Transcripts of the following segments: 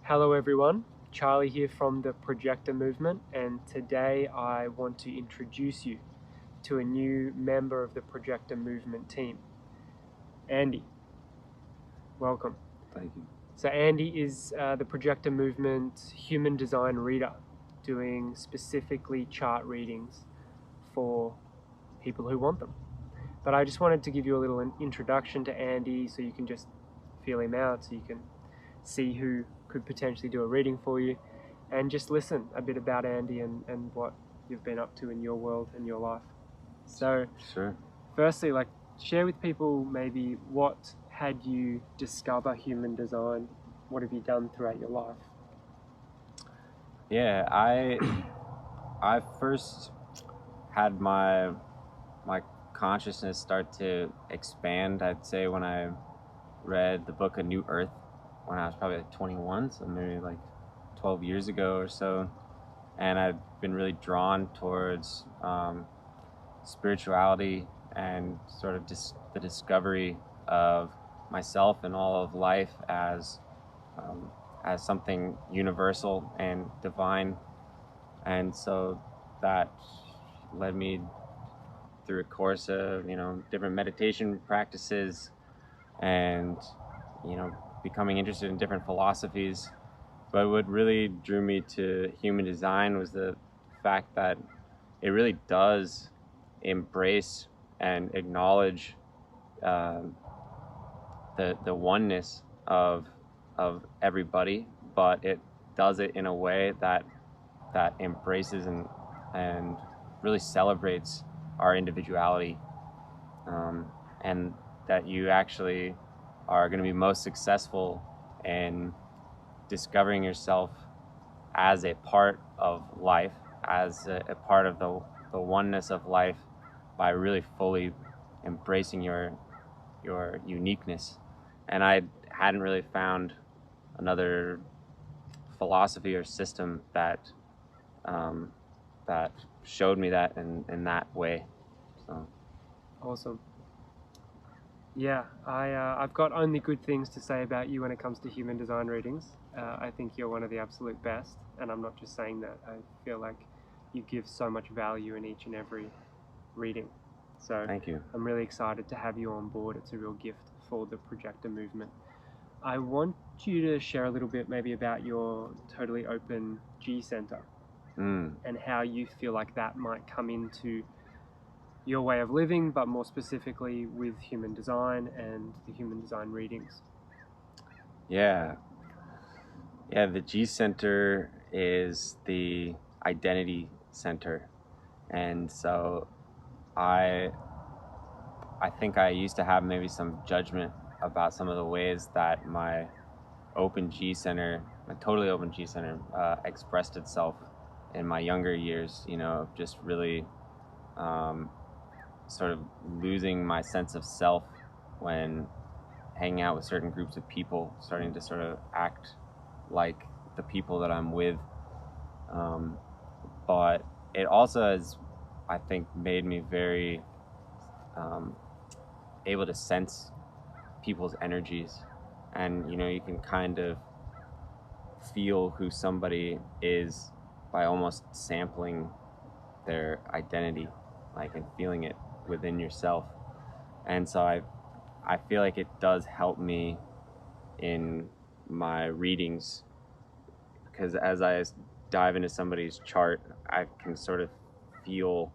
Hello everyone, Charlie here from the Projector movement, and today I want to introduce you to a new member of the Projector movement team, Andy. Welcome. Thank you. So Andy is the Projector movement human design reader, doing specifically chart readings for people who want them. But I just wanted to give you a little introduction to Andy so you can just feel him out, so you can see who could potentially do a reading for you, and just listen a bit about Andy and what you've been up to in your world and your life. So Sure. firstly, share with people maybe what had you discover human design? What have you done throughout your life? Yeah, I first had my consciousness start to expand, I'd say, when I read the book A New Earth when I was probably like 21, so maybe like 12 years ago or so. And I've been really drawn towards spirituality and sort of the discovery of myself and all of life as something universal and divine. And so that led me through a course of, different meditation practices and, becoming interested in different philosophies. But what really drew me to human design was the fact that it really does embrace and acknowledge the oneness of everybody, but it does it in a way that embraces and really celebrates our individuality, and that you actually are going to be most successful in discovering yourself as a part of life, as a part of the oneness of life, by really fully embracing your uniqueness. And I hadn't really found another philosophy or system that that showed me that in that way. So Awesome. Yeah, I've got only good things to say about you when it comes to human design readings. I think you're one of the absolute best, and I'm not just saying that. I feel like you give so much value in each and every reading. So thank you. I'm really excited to have you on board. It's a real gift for the Projector movement. I want you to share a little bit maybe about your totally open G center and how you feel like that might come into your way of living, but more specifically with human design and the human design readings. Yeah, the G center is the identity center, and so I think I used to have maybe some judgment about some of the ways that my open G center, my totally open G center, expressed itself in my younger years. Just really sort of losing my sense of self when hanging out with certain groups of people, starting to sort of act like the people that I'm with. But it also has, I think, made me very able to sense people's energies. And, you can kind of feel who somebody is by almost sampling their identity, and feeling it within yourself. And so I feel like it does help me in my readings, because as I dive into somebody's chart, I can sort of feel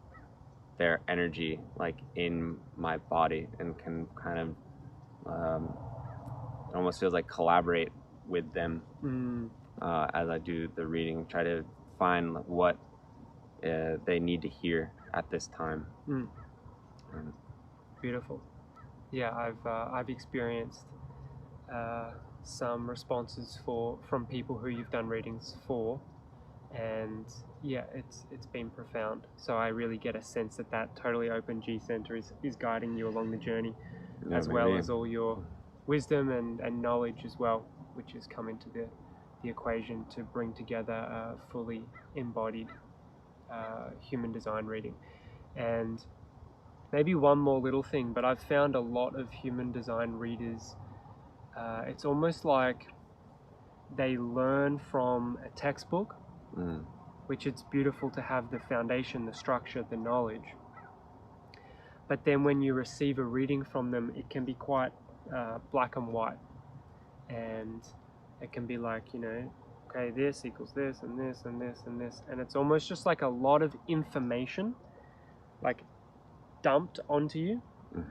their energy in my body, and can kind of it almost feels like collaborate with them as I do the reading, try to find what they need to hear at this time. Beautiful. Yeah, I've experienced some responses from people who you've done readings for, and yeah, it's been profound. So I really get a sense that totally open G center is guiding you along the journey, as well as all your wisdom and knowledge as well, which has come into the equation to bring together a fully embodied human design reading. And maybe one more little thing, but I've found a lot of human design readers, it's almost like they learn from a textbook, which it's beautiful to have the foundation, the structure, the knowledge. But then when you receive a reading from them, it can be quite black and white. And it can be like, okay, this equals this and this and this and this. And it's almost just like a lot of information, like dumped onto you.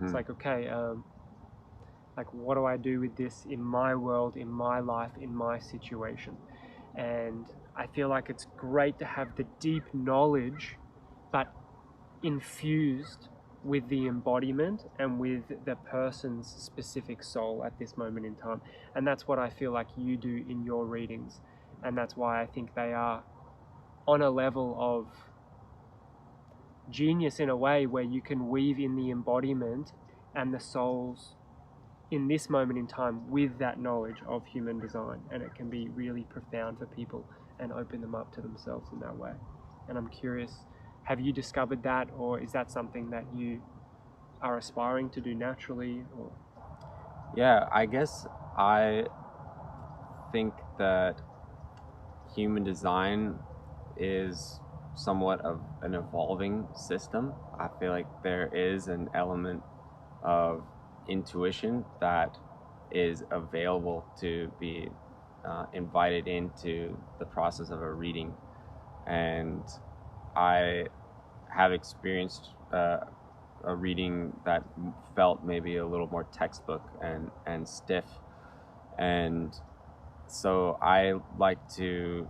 It's like, okay, like what do I do with this in my world, in my life, in my situation? And I feel like it's great to have the deep knowledge, but infused with the embodiment and with the person's specific soul at this moment in time. And that's what I feel like you do in your readings. And that's why I think they are on a level of genius in a way where you can weave in the embodiment and the souls in this moment in time with that knowledge of human design, and it can be really profound for people and open them up to themselves in that way. And I'm curious, have you discovered that, or is that something that you are aspiring to do naturally? Or Yeah, I guess I think that human design is somewhat of an evolving system. I feel like there is an element of intuition that is available to be invited into the process of a reading. And I have experienced a reading that felt maybe a little more textbook and stiff. And so I like to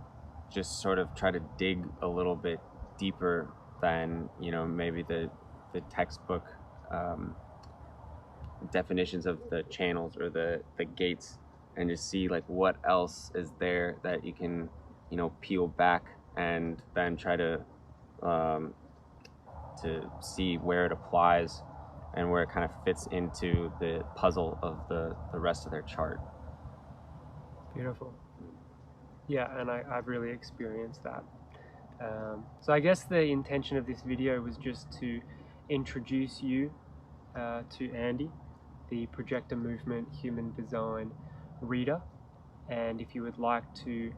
just sort of try to dig a little bit deeper than, maybe the textbook definitions of the channels or the gates, and just see like what else is there that you can, peel back and then try to see where it applies and where it kind of fits into the puzzle of the rest of their chart. beautiful. Yeah, and I've really experienced that. So I guess the intention of this video was just to introduce you to Andy, the Projector Movement Human Design reader. And if you would like to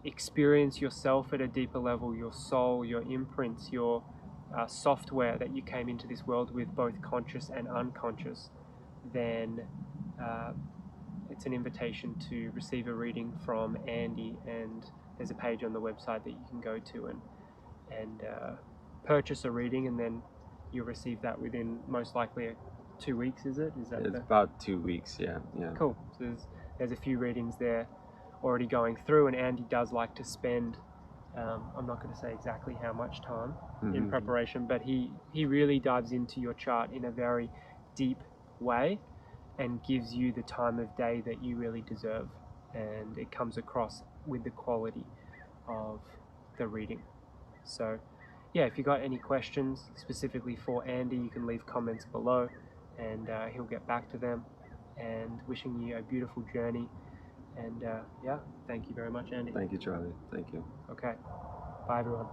experience yourself at a deeper level, your soul, your imprints, your software that you came into this world with, both conscious and unconscious, then it's an invitation to receive a reading from Andy, and there's a page on the website that you can go to and purchase a reading, and then you'll receive that within most likely 2 weeks. Is it? Is that it's about 2 weeks? Yeah. Cool. So there's a few readings there already going through, and Andy does like to spend I'm not going to say exactly how much time in preparation, but he really dives into your chart in a very deep way and gives you the time of day that you really deserve, and it comes across with the quality of the reading. So yeah, if you got any questions specifically for Andy, you can leave comments below, and he'll get back to them. And wishing you a beautiful journey, and yeah, thank you very much, Andy. Thank you, Charlie. Thank you. Okay, bye everyone.